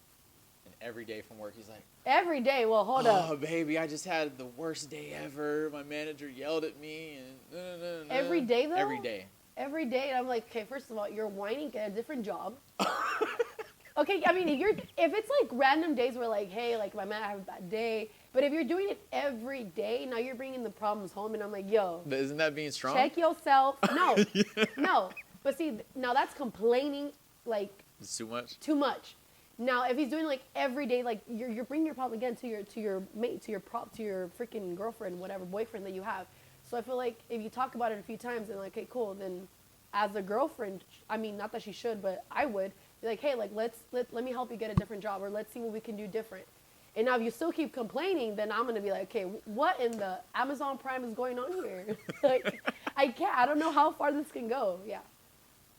and every day from work, he's like... Every day? Well, hold up. Oh, baby, I just had the worst day ever. My manager yelled at me. And Every day, though? Every day. Every day. And I'm like, okay, first of all, you're whining, get a different job. Okay, I mean, if it's like random days where like, hey, like my man, I have a bad day. But if you're doing it every day, now you're bringing the problems home, and I'm like, yo. But isn't that being strong? Check yourself. No, no. But see, now that's complaining, like. It's too much. Too much. Now, if he's doing like every day, like you're bringing your problem again to your mate, to your freaking girlfriend, whatever boyfriend that you have. So I feel like if you talk about it a few times and like, okay, cool, then as a girlfriend, I mean, not that she should, but I would. Like, hey, like let me help you get a different job, or let's see what we can do different. And now if you still keep complaining, then I'm gonna be like, okay, what in the Amazon Prime is going on here? Like, I don't know how far this can go. Yeah.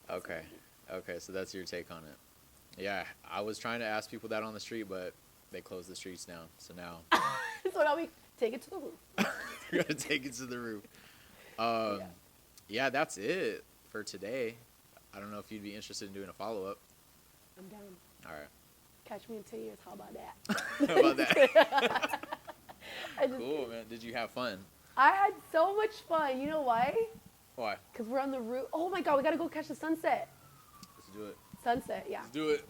Okay, so that's your take on it. Yeah, I was trying to ask people that on the street, but they closed the streets now. So now. So now we take it to the roof. We're gonna take it to the roof. Yeah, that's it for today. I don't know if you'd be interested in doing a follow-up. I'm down. All right. Catch me in 10 years. How about that? How about that? Cool, man. Did you have fun? I had so much fun. You know why? Why? Because we're on the roof. Oh, my God. We got to go catch the sunset. Let's do it. Sunset, yeah. Let's do it.